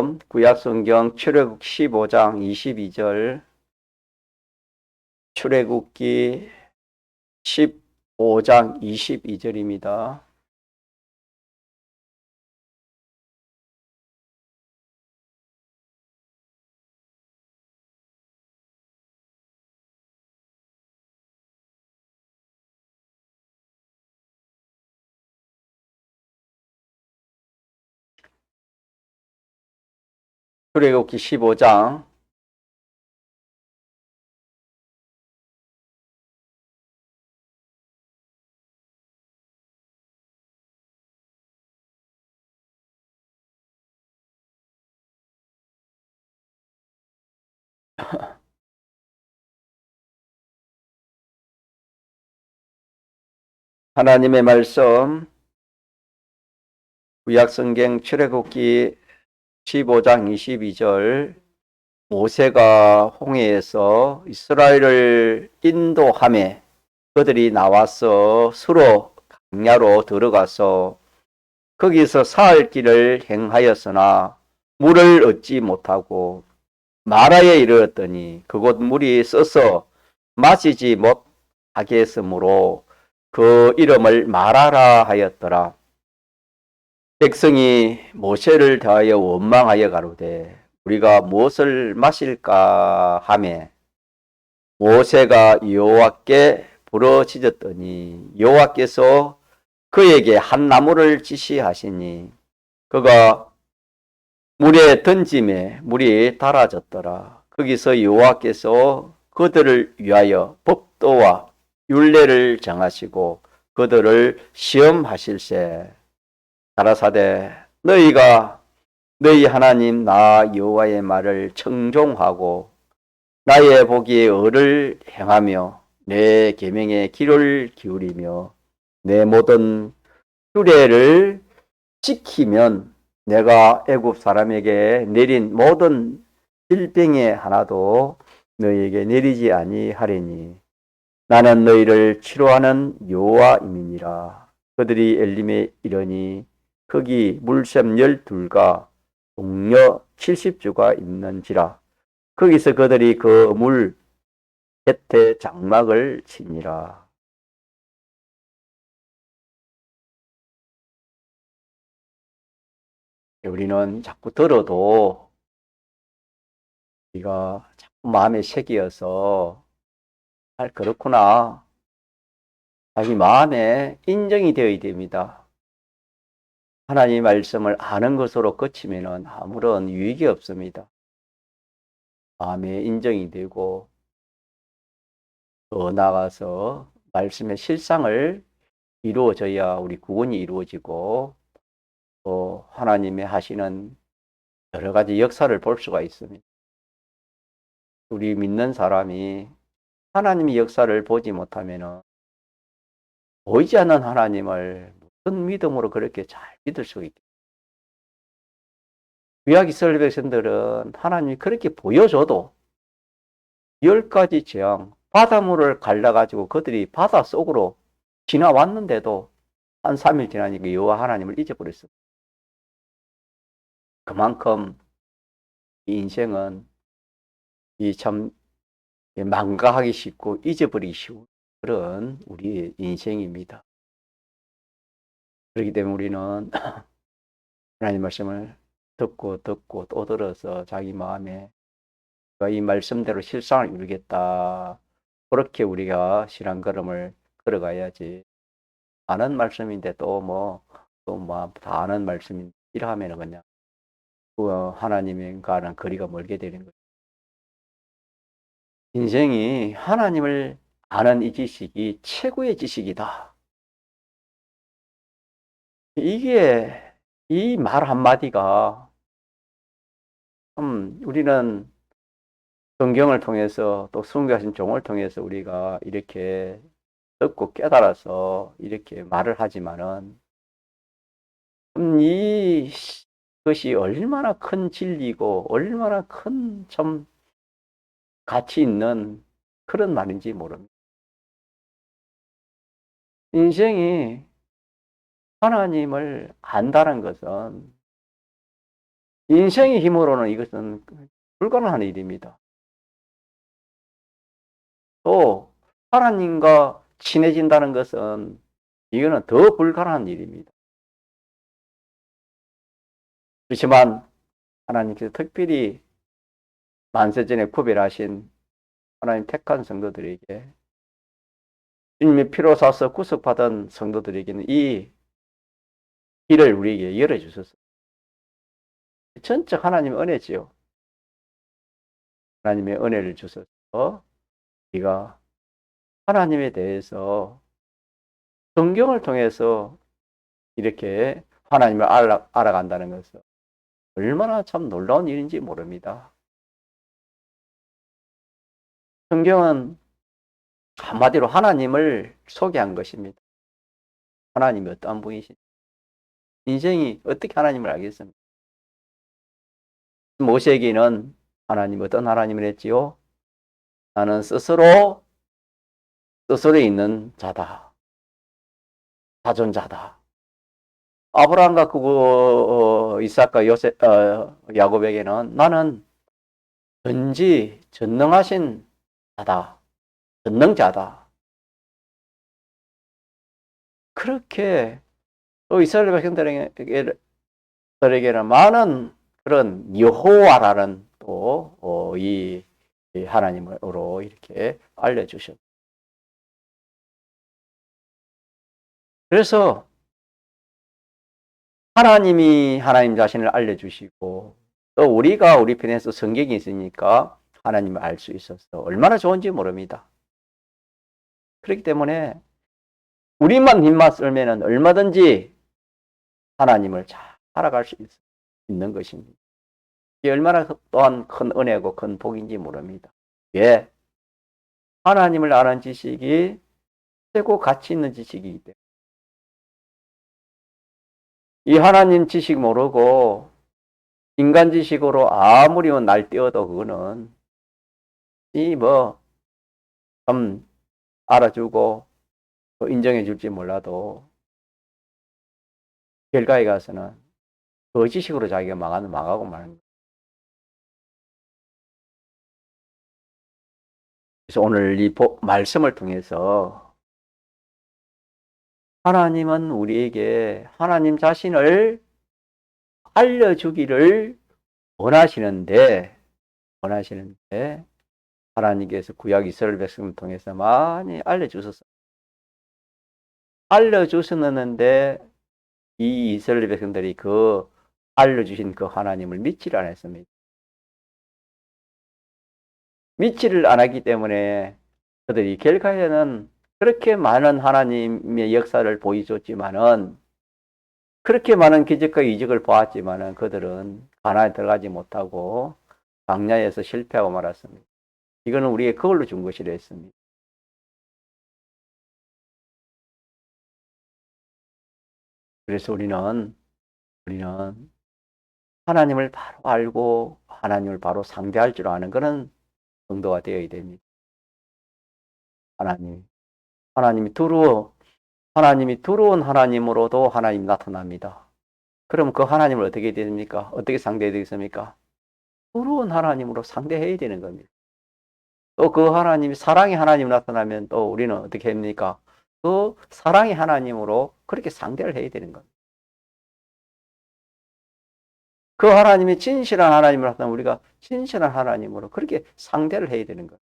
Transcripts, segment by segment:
말씀 구약성경 출애굽 15장 22절, 출애굽기 15장 22절입니다. 출애굽기 15장 하나님의 말씀 구약성경 출애굽기 15장 22절, 모세가 홍해에서 이스라엘을 인도하며 그들이 나와서 수로 강야로 들어가서 거기서 사흘 길을 행하였으나 물을 얻지 못하고 마라에 이르렀더니 그곳 물이 써서 마시지 못하게 했으므로 그 이름을 마라라 하였더라. 백성이 모세를 대하여 원망하여 가로되 우리가 무엇을 마실까 하매 모세가 여호와께 부르짖었더니 여호와께서 그에게 한 나무를 지시하시니 그가 물에 던짐에 물이 달아졌더라. 거기서 여호와께서 그들을 위하여 법도와 율례를 정하시고 그들을 시험하실세. 가라사대 너희가 너희 하나님 나 여호와의 말을 청종하고 나의 보기에 의를 행하며 내 계명에 귀를 기울이며 내 모든 규례를 지키면 내가 애굽 사람에게 내린 모든 질병의 하나도 너희에게 내리지 아니하리니 나는 너희를 치료하는 여호와임이니라. 그들이 엘림에 이르니 거기 물샘 12가 동려 70주가 있는지라. 거기서 그들이 그 물 곁에 장막을 치니라. 우리는 자꾸 들어도 우리가 자꾸 마음에 새겨서 그렇구나. 자기 마음에 인정이 되어야 됩니다. 하나님의 말씀을 아는 것으로 그치면 아무런 유익이 없습니다. 마음에 인정이 되고 더 나아가서 말씀의 실상을 이루어져야 우리 구원이 이루어지고 또 하나님의 하시는 여러 가지 역사를 볼 수가 있습니다. 우리 믿는 사람이 하나님의 역사를 보지 못하면 보이지 않는 하나님을 무슨 믿음으로 그렇게 잘 믿을 수 있겠어요? 구약 이스라엘 백성들은 하나님이 그렇게 보여줘도 10가지 재앙, 바닷물을 갈라가지고 그들이 바다 속으로 지나왔는데도 한 3일 지나니까 여호와 하나님을 잊어버렸어요. 그만큼 이 인생은 참 망각하기 쉽고 잊어버리기 쉬운 그런 우리의 인생입니다. 그렇기 때문에 우리는 하나님 말씀을 듣고 또 들어서 자기 마음에 이 말씀대로 실상을 이루겠다. 그렇게 우리가 신앙걸음을 걸어가야지. 아는 말씀인데 또 다 아는 말씀인데 이러하면 그냥 하나님과는 거리가 멀게 되는 거예요. 인생이 하나님을 아는 이 지식이 최고의 지식이다. 이게 이 말 한마디가 우리는 성경을 통해서 또 sun교하신 종을 통해서 우리가 이렇게 듣고 깨달아서 이렇게 말을 하지만은 이것이 얼마나 큰 진리고 얼마나 큰 참 가치 있는 그런 말인지 모릅니다. 인생이 하나님을 안다는 것은 인생의 힘으로는 이것은 불가능한 일입니다. 또 하나님과 친해진다는 것은 이거는 더 불가능한 일입니다. 그렇지만 하나님께서 특별히 만세전에 구별하신 하나님 택한 성도들에게, 주님의 피로 사서 구속받은 성도들에게는 이 길을 우리에게 열어주셨어요. 전적 하나님의 은혜지요. 하나님의 은혜를 주셔서 우리가 하나님에 대해서 성경을 통해서 이렇게 하나님을 알아간다는 것은 얼마나 참 놀라운 일인지 모릅니다. 성경은 한마디로 하나님을 소개한 것입니다. 하나님이 어떠한 분이신지, 인생이 어떻게 하나님을 알겠습니까? 모세에게는 하나님 어떤 하나님을 했지요? 나는 스스로 있는 자다. 자존자다. 아브라함과 이삭과 요셉, 야곱에게는 나는 전능하신 자다. 전능자다. 그렇게 또 이스라엘 백성들에게는 많은 그런 여호와라는 또 이 하나님으로 이렇게 알려주셨다. 그래서 하나님이 하나님 자신을 알려주시고 또 우리가 우리 편에서 성경이 있으니까 하나님을 알 수 있어서 얼마나 좋은지 모릅니다. 그렇기 때문에 우리만 힘만 쓰면 얼마든지 하나님을 잘 알아갈 수 있는 것입니다. 이게 얼마나 또한 큰 은혜고 큰 복인지 모릅니다. 왜? 하나님을 아는 지식이 최고 가치 있는 지식이기 때문에. 이 하나님 지식 모르고 인간 지식으로 아무리 날뛰어도 그거는 좀 알아주고 인정해 줄지 몰라도 결과에 가서는 그 지식으로 자기가 망하고 마는 거예요. 그래서 오늘 이 말씀을 통해서 하나님은 우리에게 하나님 자신을 알려주기를 원하시는데 하나님께서 구약 이스라엘 백성을 통해서 많이 알려주셨는데 이 이스라엘 백성들이 그 알려주신 그 하나님을 믿지를 않았습니다. 믿지를 않았기 때문에 그들이 결과에는 그렇게 많은 하나님의 역사를 보여줬지만은, 그렇게 많은 기적과 이적을 보았지만은 그들은 가나안에 들어가지 못하고 광야에서 실패하고 말았습니다. 이거는 우리에게 그걸로 준 것이라 했습니다. 그래서 우리는 하나님을 바로 알고 하나님을 바로 상대할 줄 아는 그런 정도가 되어야 됩니다. 하나님이 두려운 하나님으로도 하나님이 나타납니다. 그럼 그 하나님을 어떻게 됩니까? 어떻게 상대해야 되겠습니까? 두려운 하나님으로 상대해야 되는 겁니다. 또 그 하나님이 사랑의 하나님 나타나면 또 우리는 어떻게 합니까? 그 사랑의 하나님으로 그렇게 상대를 해야 되는 겁니다. 그 하나님이 진실한 하나님을 나타나면 우리가 진실한 하나님으로 그렇게 상대를 해야 되는 거예요.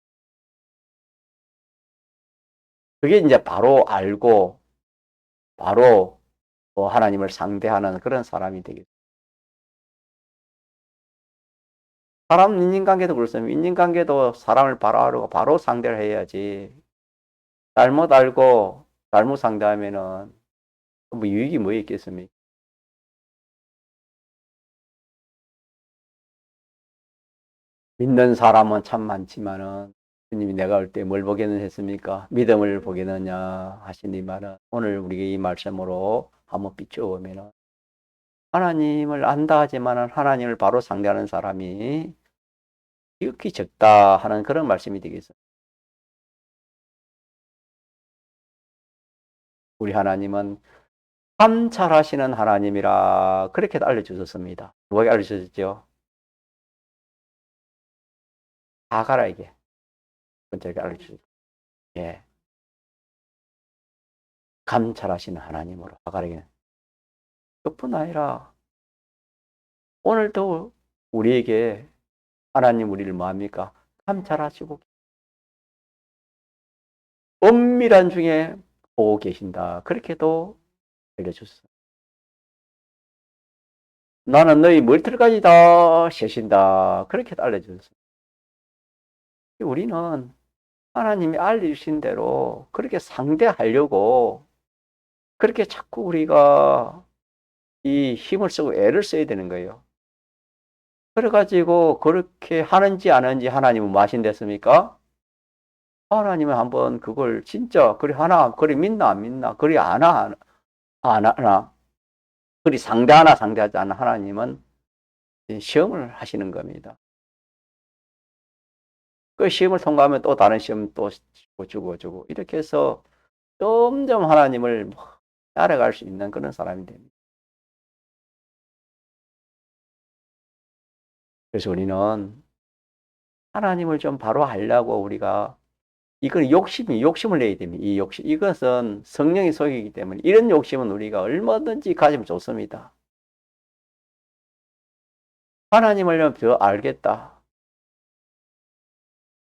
그게 이제 바로 알고 바로 하나님을 상대하는 그런 사람이 되겠죠. 사람 인간관계도 그렇습니다. 인간관계도 사람을 바로 알고 바로 상대를 해야지. 잘못 알고 잘못 상대하면은 뭐 유익이 뭐 있겠습니까? 믿는 사람은 참 많지만은 주님이 내가 올 때 뭘 보게는 했습니까? 믿음을 보게느냐 하시니만은 오늘 우리가 이 말씀으로 한번 비춰보면은 하나님을 안다 하지만은 하나님을 바로 상대하는 사람이 지극히 적다 하는 그런 말씀이 되겠습니다. 우리 하나님은 감찰하시는 하나님이라 그렇게 알려주셨습니다. 누가 알려주셨죠? 아가라에게 먼저 알려주셨죠. 예, 감찰하시는 하나님으로 아가라에게. 그뿐 아니라 오늘도 우리에게 하나님 우리를 뭐합니까? 감찰하시고 은밀한 중에 보고 계신다. 그렇게도 알려줬어. 나는 너희 머리털까지 다 세신다. 그렇게도 알려줬어. 우리는 하나님이 알려주신 대로 그렇게 상대하려고 그렇게 자꾸 우리가 이 힘을 쓰고 애를 써야 되는 거예요. 그래가지고 그렇게 하는지 안 하는지 하나님은 뭐 하신댔습니까? 하나님은 한번 그걸 진짜 그리 하나 그리 믿나 안 믿나 그리 안 하나 그리 상대하나 상대하지 않나 하나님은 시험을 하시는 겁니다. 그 시험을 통과하면 또 다른 시험 또 주고 이렇게 해서 점점 하나님을 따라갈 수 있는 그런 사람이 됩니다. 그래서 우리는 하나님을 좀 바로 하려고 우리가 이건 욕심을 내야 됩니다. 이 욕심. 이것은 성령의 소유이기 때문에 이런 욕심은 우리가 얼마든지 가지면 좋습니다. 하나님을 더 알겠다.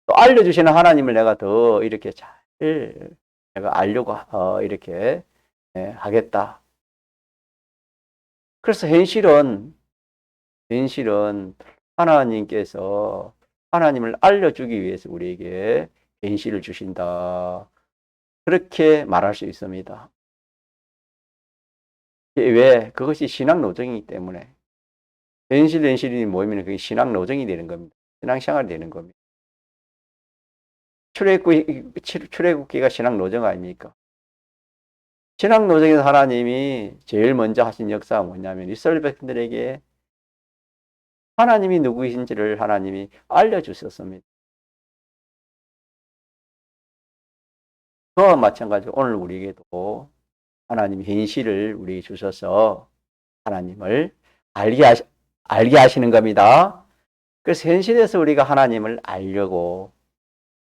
또 알려주시는 하나님을 내가 더 이렇게 잘 내가 알려고 이렇게 하겠다. 그래서 현실은 하나님께서 하나님을 알려주기 위해서 우리에게 현실을 주신다. 그렇게 말할 수 있습니다. 왜? 그것이 신앙 노정이기 때문에. 현실이 모이면 그게 신앙 노정이 되는 겁니다. 신앙 생활이 되는 겁니다. 출애굽기가 신앙 노정 아닙니까? 신앙 노정에서 하나님이 제일 먼저 하신 역사가 뭐냐면 이스라엘 백성들에게 하나님이 누구이신지를 하나님이 알려주셨습니다. 그와 마찬가지로 오늘 우리에게도 하나님이 현실을 우리에게 주셔서 하나님을 알게 하시는 겁니다. 그래서 현실에서 우리가 하나님을 알려고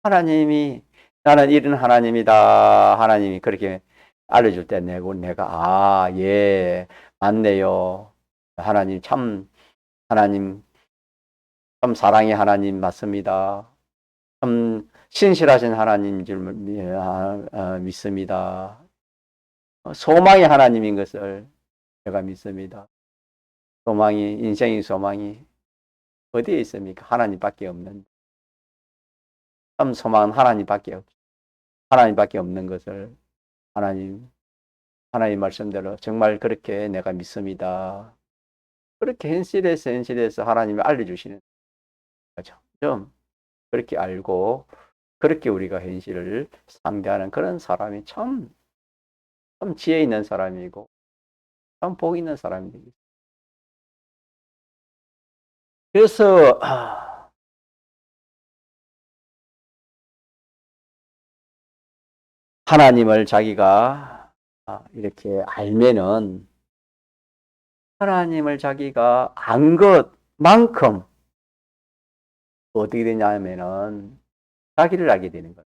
하나님이 나는 이런 하나님이다. 하나님이 그렇게 알려줄 때 내가 예, 맞네요. 하나님 참 사랑의 하나님 맞습니다. 참 신실하신 하나님인 줄 믿습니다. 소망의 하나님인 것을 제가 믿습니다. 인생의 소망이 어디에 있습니까? 하나님밖에 없는. 참 소망은 하나님밖에 없는 것을 하나님 말씀대로 정말 그렇게 내가 믿습니다. 그렇게 현실에서 하나님이 알려주시는 거죠. 좀 그렇게 알고 그렇게 우리가 현실을 상대하는 그런 사람이 참 지혜 있는 사람이고 참 복 있는 사람입니다. 그래서 하나님을 자기가 이렇게 알면은 하나님을 자기가 안 것만큼 어떻게 되냐면은 자기를 알게 되는 거예요.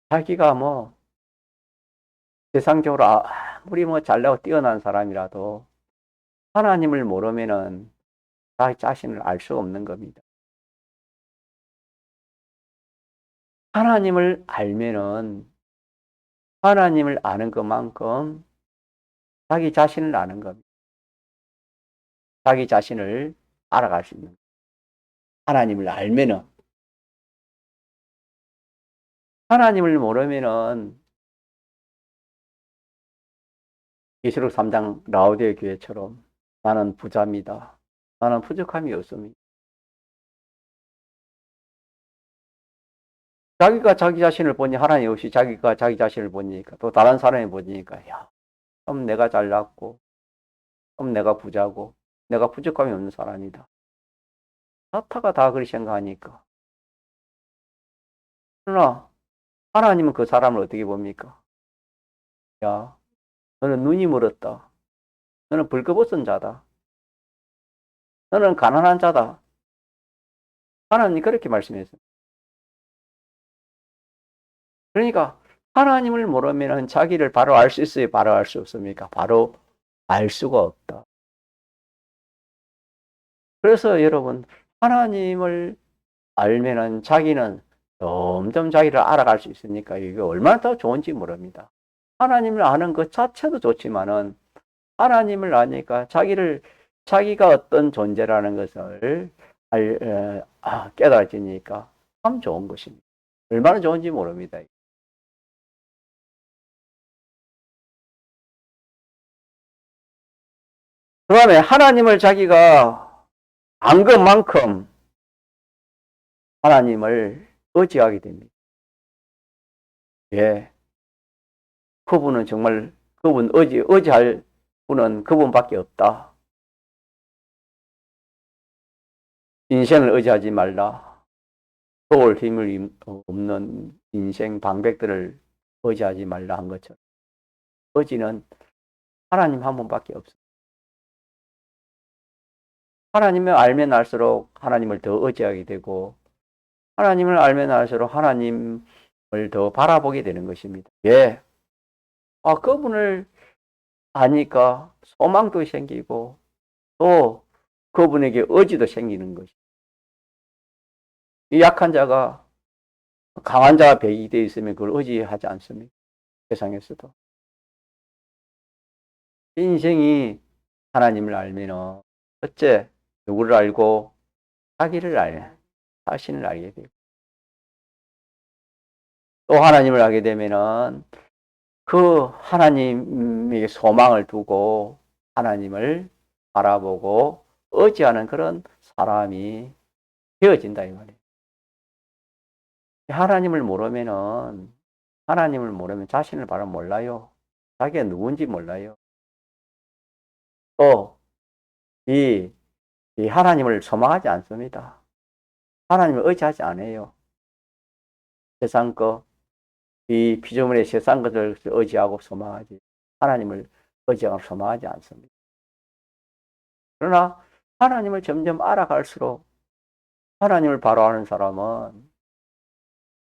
자기가 뭐 세상적으로 아무리 뭐 잘나고 뛰어난 사람이라도 하나님을 모르면은 자기 자신을 알 수 없는 겁니다. 하나님을 알면은 하나님을 아는 것만큼 자기 자신을 아는 겁니다. 자기 자신을 알아갈 수 있는. 하나님을 알면은 하나님을 모르면은 계시록 3장 라오디게 교회처럼 나는 부자입니다. 나는 부족함이 없습니다. 자기가 자기 자신을 보니 하나님 없이 자기가 자기 자신을 보니까 또 다른 사람이 보니까 야, 좀 내가 잘났고 좀 내가 부자고 내가 부족함이 없는 사람이다. 사타가 다 그렇게 생각하니까. 그러나 하나님은 그 사람을 어떻게 봅니까? 야, 너는 눈이 멀었다. 너는 벌거벗은 자다. 너는 가난한 자다. 하나님이 그렇게 말씀했어요. 그러니까 하나님을 모르면 자기를 바로 알 수 있어요? 바로 알 수 없습니까? 바로 알 수가 없다. 그래서 여러분, 하나님을 알면은 자기는 점점 자기를 알아갈 수 있으니까 이게 얼마나 더 좋은지 모릅니다. 하나님을 아는 것 자체도 좋지만은 하나님을 아니까 자기가 어떤 존재라는 것을 깨달아지니까 참 좋은 것입니다. 얼마나 좋은지 모릅니다. 그 다음에 하나님을 자기가 안 것만큼 하나님을 의지하게 됩니다. 예. 그분은 정말, 의지할 분은 그분밖에 없다. 인생을 의지하지 말라. 도울 힘을 없는 인생 방백들을 의지하지 말라 한 것처럼. 의지는 하나님 한 분밖에 없습니다. 하나님을 알면 알수록 하나님을 더 의지하게 되고, 하나님을 알면 알수록 하나님을 더 바라보게 되는 것입니다. 예. 그분을 아니까 소망도 생기고, 또 그분에게 의지도 생기는 것이. 이 약한 자가 강한 자가 배이 되어 있으면 그걸 의지하지 않습니까? 세상에서도. 인생이 하나님을 알면은, 어째 누구를 알고 자기를 알게, 자신을 알게 되고, 또 하나님을 알게 되면은 그 하나님에게 소망을 두고 하나님을 바라보고 의지하는 그런 사람이 되어진다 이 말이에요. 하나님을 모르면 자신을 바로 몰라요. 자기가 누군지 몰라요. 또 이 하나님을 소망하지 않습니다. 하나님을 의지하지 않아요. 세상 거, 이 피조물의 세상 것을 의지하고 소망하지 하나님을 의지하고 소망하지 않습니다. 그러나 하나님을 점점 알아갈수록 하나님을 바로 아는 사람은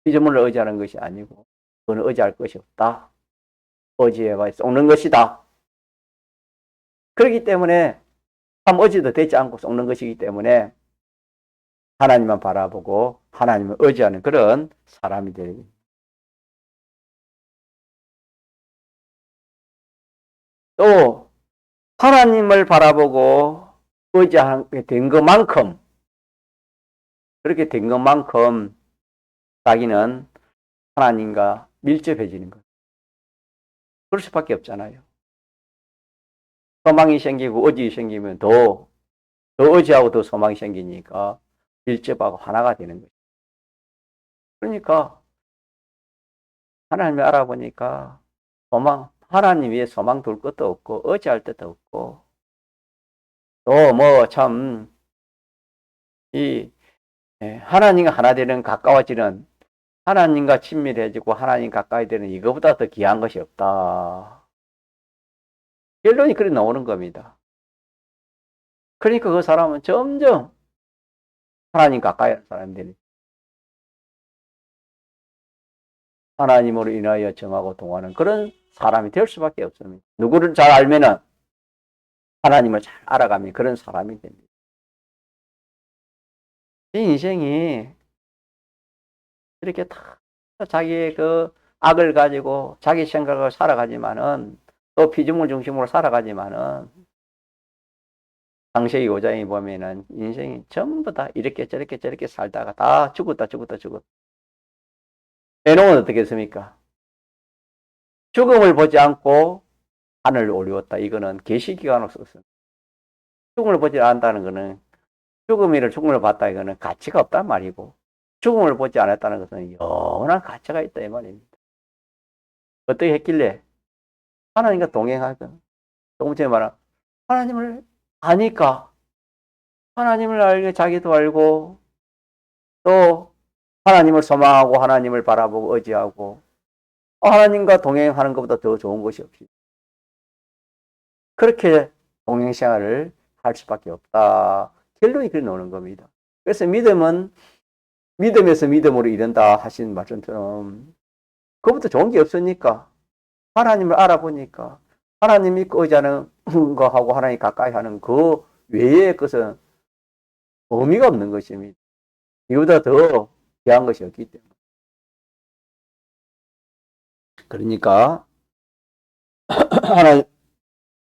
피조물을 의지하는 것이 아니고 그는 의지할 것이 없다. 의지해봐 썩는 것이다. 그렇기 때문에 참 의지도 되지 않고 썩는 것이기 때문에 하나님만 바라보고 하나님을 의지하는 그런 사람이 되는. 또 하나님을 바라보고 의지하게 된 것만큼, 그렇게 된 것만큼 자기는 하나님과 밀접해지는 것. 그럴 수밖에 없잖아요. 소망이 생기고 의지 생기면 더 의지하고 더 소망이 생기니까 밀접하고 하나가 되는 거죠. 그러니까 하나님을 알아보니까 하나님 위에 소망 둘 것도 없고 의지할 것도 없고, 또 뭐 참 하나님과 하나 되는, 가까워지는, 하나님과 친밀해지고 하나님 가까이 되는 이거보다 더 귀한 것이 없다. 결론이 그래 나오는 겁니다. 그러니까 그 사람은 점점 하나님 가까이 하는 사람이 되는, 하나님으로 인하여 정하고 동하는 그런 사람이 될 수밖에 없습니다. 누구를 잘 알면은 하나님을 잘 알아가면 그런 사람이 됩니다. 이 인생이 이렇게 다 자기의 그 악을 가지고 자기 생각을 살아가지만은, 또 피조물 중심으로 살아가지만은, 창세기 5장에 보면은 인생이 전부 다 이렇게 저렇게 살다가 다 죽었다. 에녹은 어떻게 했습니까? 죽음을 보지 않고 하늘을 오르었다. 이거는 계시기관으로 썼습니다. 죽음을 보지 않는다는 거는, 죽음을 봤다 이거는 가치가 없단 말이고, 죽음을 보지 않았다는 것은 영원한 가치가 있다 이 말입니다. 어떻게 했길래? 하나님과 동행하던, 조금 전에 말한 하나님을 아니까, 하나님을 알게 자기도 알고, 또 하나님을 소망하고 하나님을 바라보고 의지하고, 하나님과 동행하는 것보다 더 좋은 것이 없이 그렇게 동행 생활을 할 수밖에 없다. 결론이 그래 나오는 겁니다. 그래서 믿음은 믿음에서 믿음으로 이른다 하신 말씀처럼 그것부터 좋은 게 없으니까 하나님을 알아보니까 하나님 믿고 의지하는 거하고 하나님 가까이 하는 그 외의 것은 의미가 없는 것입니다. 이보다 더 귀한 것이 없기 때문에. 그러니까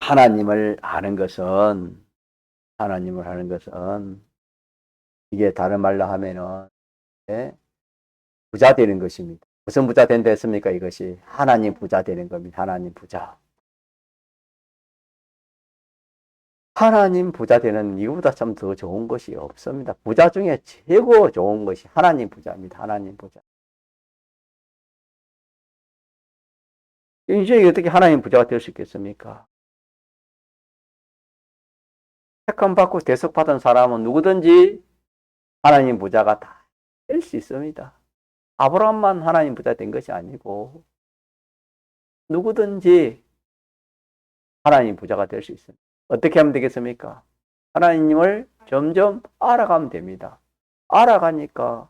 하나님을 아는 것은 이게 다른 말로 하면은 부자 되는 것입니다. 무슨 부자 된다 했습니까? 이것이 하나님 부자 되는 겁니다. 하나님 부자. 하나님 부자 되는 이거보다 참 더 좋은 것이 없습니다. 부자 중에 최고 좋은 것이 하나님 부자입니다. 하나님 부자. 인생이 어떻게 하나님 부자가 될 수 있겠습니까? 택함 받고 대속받은 사람은 누구든지 하나님 부자가 다 될 수 있습니다. 아브라함만 하나님 부자 된 것이 아니고 누구든지 하나님 부자가 될 수 있습니다. 어떻게 하면 되겠습니까? 하나님을 점점 알아가면 됩니다. 알아가니까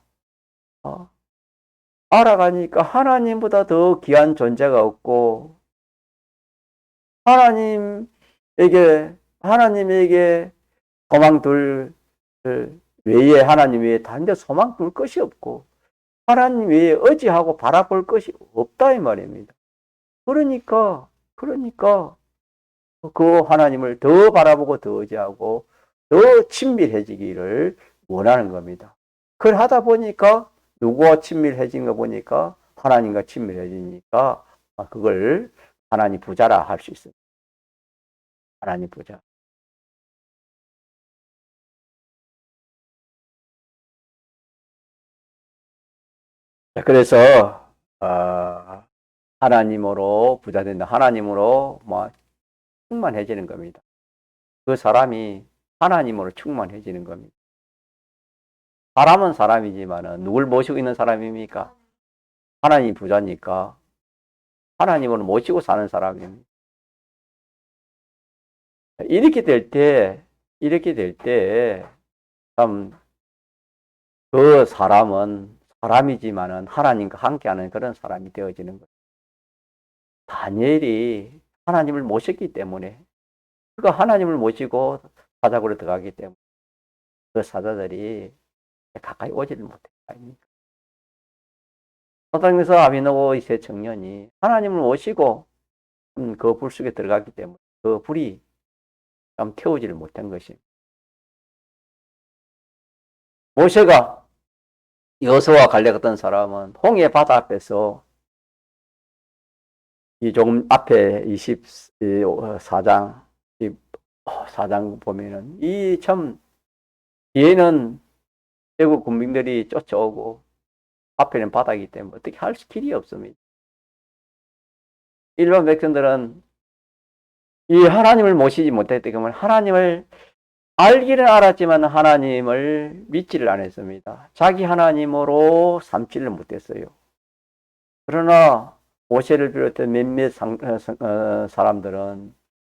하나님보다 더 귀한 존재가 없고 하나님에게 소망 둘 외에 하나님 외에 다른 데 소망 둘 것이 없고 하나님 외에 의지하고 바라볼 것이 없다 이 말입니다. 그러니까 그 하나님을 더 바라보고 더 의지하고 더 친밀해지기를 원하는 겁니다. 그걸 하다 보니까 누구와 친밀해진 거 보니까 하나님과 친밀해지니까 그걸 하나님 부자라 할 수 있습니다. 하나님 부자. 그래서 하나님으로 부자 된다. 하나님으로 충만해지는 겁니다. 그 사람이 하나님으로 충만해지는 겁니다. 사람은 사람이지만은 누굴 모시고 있는 사람입니까? 하나님 부자니까 하나님을 모시고 사는 사람입니다. 이렇게 될 때 참 그 사람은 사람이지만은 하나님과 함께하는 그런 사람이 되어지는 거예요. 다니엘이 하나님을 모셨기 때문에 그가 하나님을 모시고 사자굴에 들어가기 때문에 그 사자들이 가까이 오지를 못했다 아닙니까? 소돔에서 아비노고의 세 청년이 하나님을 모시고 그 불 속에 들어갔기 때문에 그 불이 좀 태우지를 못한 것입니다. 모세가 여호수아와 갈렙 같은 사람은 홍해 바다 앞에서 이 조금 앞에 24장 보면은 이 참 뒤에는 외국 군민들이 쫓아오고 앞에는 바다이기 때문에 어떻게 할 길이 없습니다. 일반 백성들은 이 하나님을 모시지 못했기 때문에 하나님을 알기는 알았지만 하나님을 믿지를 않았습니다. 자기 하나님으로 삼지를 못했어요. 그러나 모세를 비롯한 몇몇 사람들은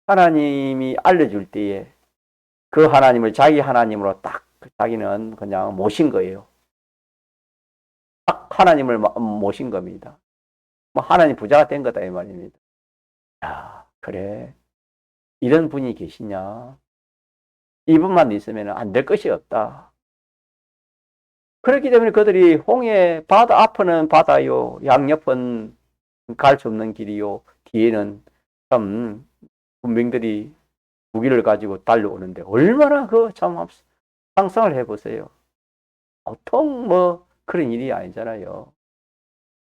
하나님이 알려줄 때에 그 하나님을 자기 하나님으로 딱 자기는 그냥 모신 거예요. 딱 하나님을 모신 겁니다. 하나님 부자가 된 거다 이 말입니다. 야, 그래. 이런 분이 계시냐? 이분만 있으면 안 될 것이 없다. 그렇기 때문에 그들이 홍해 바다 앞은 바다요, 양옆은 갈 수 없는 길이요, 뒤에는 참 군병들이 무기를 가지고 달려오는데 얼마나 참 상상을 해보세요. 보통 그런 일이 아니잖아요.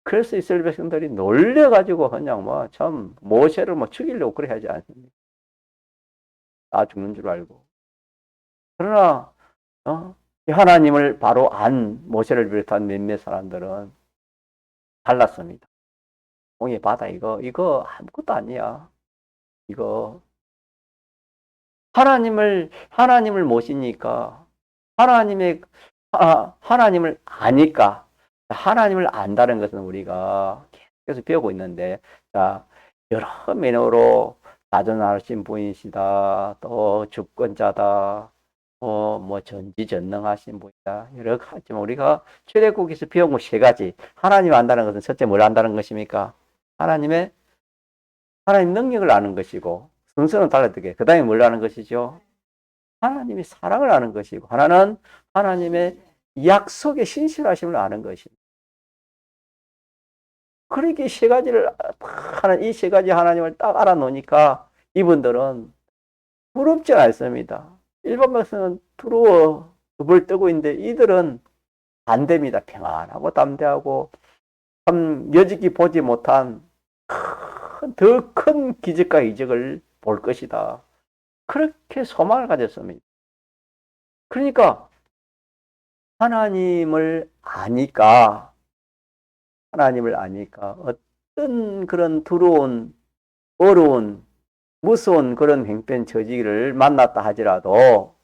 그래서 이스라엘 백성들이 놀래가지고 그냥 참 모세를 죽이려고 그래 하지 않습니까? 다 죽는 줄 알고. 그러나 하나님을 바로 안 모세를 비롯한 몇몇 사람들은 달랐습니다. 홍해 바다 이거 아무것도 아니야. 이거 하나님을 모시니까 하나님을 아니까 하나님을 안다는 것은 우리가 계속 배우고 있는데, 자, 여러 면으로 다전하신 분이시다, 또 주권자다, 뭐 전지전능하신 분이다, 여러 가지. 우리가 출애굽에서 배운 거 세 가지. 하나님 안다는 것은 첫째 뭘 안다는 것입니까? 하나님의 하나님 능력을 아는 것이고, 순서는 달라지게. 그 다음에 뭘 아는 것이죠? 하나님의 사랑을 아는 것이고, 하나는 하나님의 약속의 신실하심을 아는 것입니다. 그렇게 세 가지를 이 세 가지 하나님을 딱 알아놓으니까 이분들은 부럽지 않습니다. 일반 백성은 두려워 뭘 뜨고 있는데 이들은 안 됩니다. 평안하고 담대하고 참 여지기 보지 못한 더 큰 기적과 이적을 볼 것이다. 그렇게 소망을 가졌습니다. 그러니까 하나님을 아니까 어떤 그런 두려운, 어려운, 무서운 그런 행편 처지를 만났다 하더라도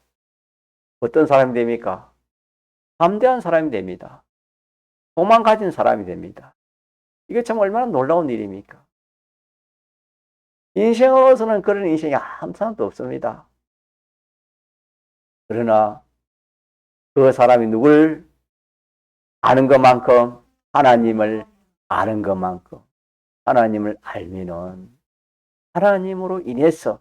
어떤 사람이 됩니까? 담대한 사람이 됩니다. 소망 가진 사람이 됩니다. 이게 참 얼마나 놀라운 일입니까? 인생으로서는 그런 인생이 한 사람도 없습니다. 그러나 그 사람이 누굴 아는 것만큼 하나님을 아는 것만큼 하나님을 알면은 하나님으로 인해서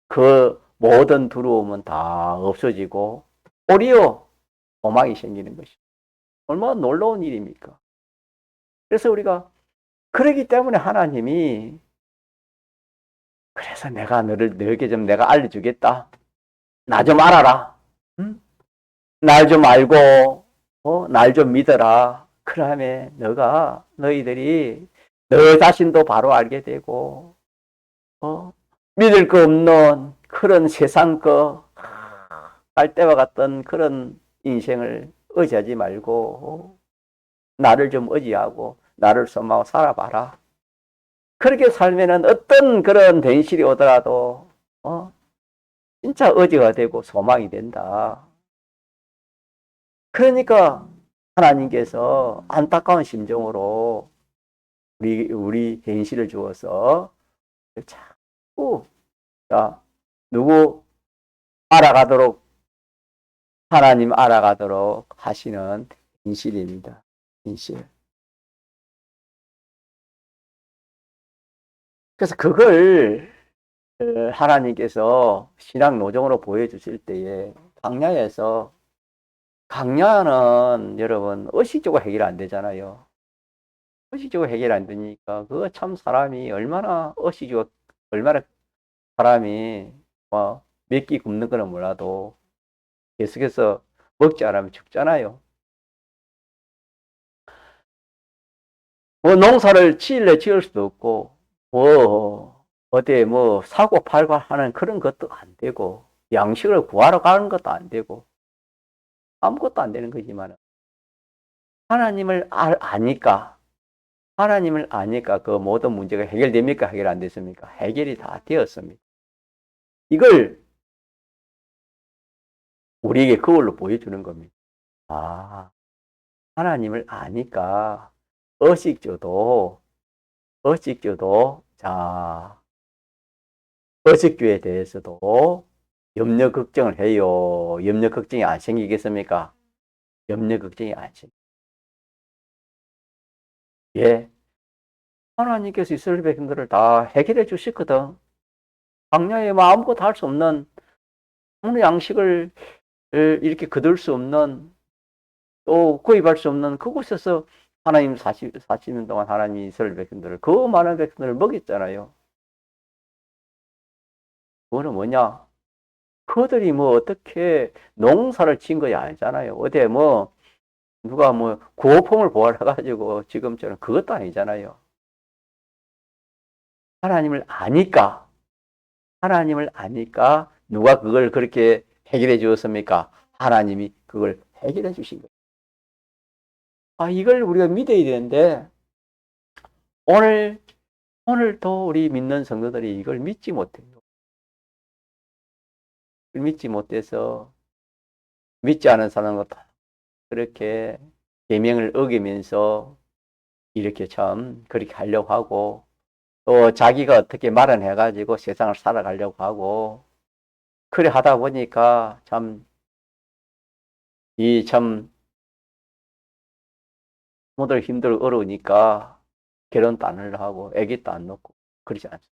그 모든 두려움은 다 없어지고 오히려 소망이 생기는 것입니다. 얼마나 놀라운 일입니까? 그래서 우리가 그러기 때문에 하나님이 그래서 너에게 좀 내가 알려주겠다. 나 좀 알아라. 응? 날 좀 알고 날 좀 믿어라. 그러면 너희들이 너 자신도 바로 알게 되고 믿을 거 없는 그런 세상 갈대와 같던 그런 인생을 의지하지 말고 나를 좀 의지하고 나를 소망하고 살아봐라. 그렇게 살면은 어떤 그런 현실이 오더라도 진짜 의지가 되고 소망이 된다. 그러니까 하나님께서 안타까운 심정으로 우리 현실을 주어서 자꾸 누구 알아가도록 하나님 알아가도록 하시는 현실입니다. 현실. 그래서 그걸 하나님께서 신앙 노정으로 보여주실 때에 강야는 여러분 의식적으로 해결 안 되잖아요. 의식적으로 해결 안 되니까 그거 참 사람이 얼마나 사람이 몇 끼 굶는 거는 몰라도 계속해서 먹지 않으면 죽잖아요. 농사를 지을 수도 없고 어디에 사고 팔고 하는 그런 것도 안 되고 양식을 구하러 가는 것도 안 되고 아무것도 안 되는 거지만 하나님을 아니까 그 모든 문제가 해결됩니까? 해결 안 됐습니까? 해결이 다 되었습니다. 이걸 우리에게 그걸로 보여주는 겁니다. 하나님을 아니까 의식주도 의식주에 대해서도 염려 걱정을 해요. 염려 걱정이 안 생기겠습니까? 염려 걱정이 안 생겨. 예. 하나님께서 이스라엘 백성들을 다 해결해 주셨거든. 광야에 아무것도 할 수 없는 어느 양식을 이렇게 거둘 수 없는 또 구입할 수 없는 그곳에서 하나님 40년 동안 하나님이 이스라엘 백성들을 그 많은 백성들을 먹였잖아요. 그거는 뭐냐? 그들이 어떻게 농사를 지은 것이 아니잖아요. 어디에 누가 구호품을 보아가지고 지금처럼 그것도 아니잖아요. 하나님을 아니까 누가 그걸 그렇게 해결해 주었습니까? 하나님이 그걸 해결해 주신 거예요. 이걸 우리가 믿어야 되는데 오늘도 우리 믿는 성도들이 이걸 믿지 못해요. 믿지 못해서 믿지 않은 사람과 그렇게 계명을 어기면서 이렇게 참 그렇게 하려고 하고 또 자기가 어떻게 마련해가지고 세상을 살아가려고 하고 그래 하다 보니까 참 이 참 모두 힘들고 어려우니까 결혼도 안 하려고 하고 아기도 안 낳고 그러지 않습니다.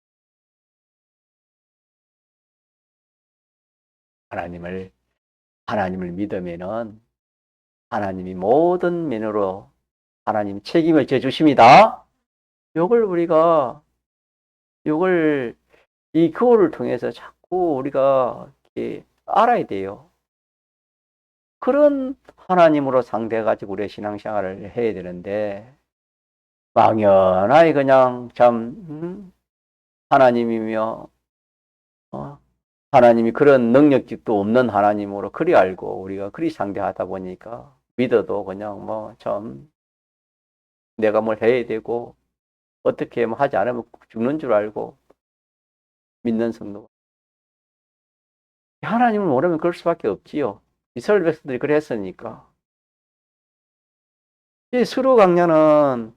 하나님을 하나님을 믿으면은 하나님이 모든 면으로 하나님 책임을 져 주십니다. 요걸 우리가 요걸 이 교훈을 통해서 자꾸 우리가 이렇게 알아야 돼요. 그런 하나님으로 상대해 가지고 우리의 신앙생활을 해야 되는데 막연하게 그냥 참 하나님이며 하나님이 그런 능력직도 없는 하나님으로 그리 알고 우리가 그리 상대하다 보니까 믿어도 그냥 뭐 참 내가 뭘 해야 되고 어떻게 뭐 하지 않으면 죽는 줄 알고 믿는 성도. 하나님을 모르면 그럴 수밖에 없지요. 이스라엘 백성들이 그랬으니까. 이 수르강야는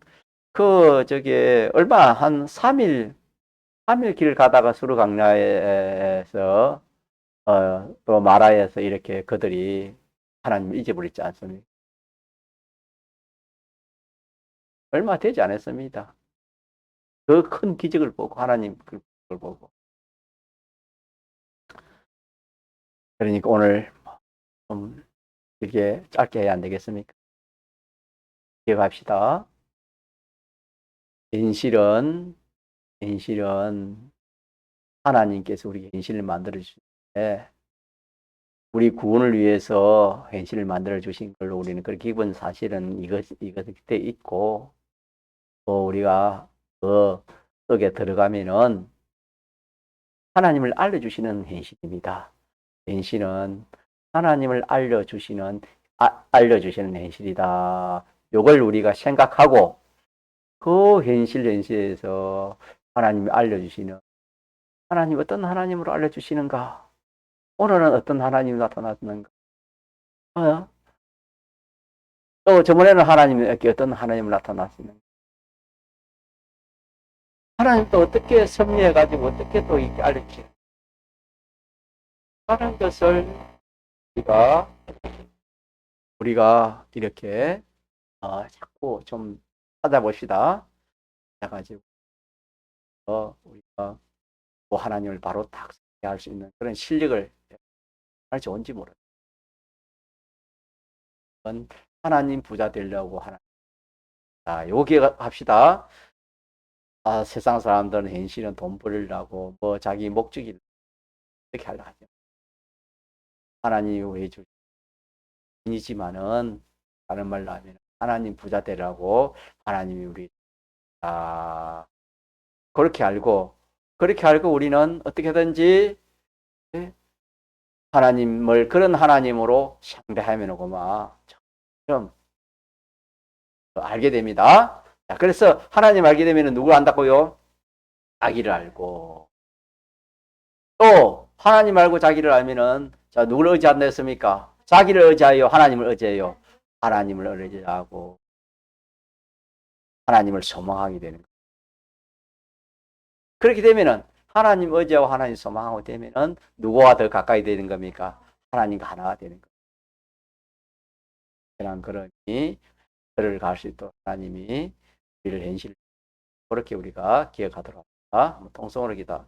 얼마 한 3일 길 가다가 수르강야에서 또 마라에서 이렇게 그들이 하나님을 잊어버리지 않습니까? 얼마 되지 않았습니다. 그 큰 기적을 보고 하나님 그걸 보고. 그러니까 오늘 좀 길게 짧게 해야 안 되겠습니까? 기억합시다. 현실은 하나님께서 우리 현실을 만들어 주시는데 우리 구원을 위해서 현실을 만들어 주신 걸로 우리는 그렇게 기본 사실은 이것이 그때 있고 또 우리가 그 속에 들어가면은 하나님을 알려주시는 현실입니다. 현실은 하나님을 알려주시는 현실이다. 요걸 우리가 생각하고 그 현실에서 하나님이 알려주시는 하나님 어떤 하나님으로 알려주시는가? 오늘은 어떤 하나님이 나타났는가? 또 저번에는 하나님에게 어떤 하나님을 나타났는가? 하나님 또 어떻게 섭리해가지고 어떻게 또 이렇게 알려주시는가? 하는 것을 우리가 이렇게 자꾸 좀 찾아봅시다. 해가지고 우리가 뭐 하나님을 바로 딱 할 수 있는 그런 실력을 할지 온지 모르겠어요. 하나님 부자 되려고 하나. 자, 요기 합시다. 세상 사람들은 현실은 돈 벌려고 뭐 자기 목적이 이렇게 하려 하죠. 하나님이 왜 주이지만은 다른 말로 하면 하나님 부자 되라고 하나님이 우리 그렇게 알고 우리는 어떻게든지 하나님을 그런 하나님으로 상대하면 오고마 좀 알게 됩니다. 자, 그래서 하나님 알게 되면 누구 안다고요? 자기를 알고 또 하나님 알고 자기를 알면은 자 누구를 의지한다 했습니까? 자기를 의지하여 하나님을 의지해요. 하나님을 의지하고 하나님을 소망하게 되는 거예요. 그렇게 되면은 하나님 의지하고 하나님 소망하고 되면은 누구와 더 가까이 되는 겁니까? 하나님과 하나가 되는 거예요. 그러니 그를 갈 수 있도록 하나님이 우리를 현실 그렇게 우리가 기억하도록 합니다. 통성으로 기도.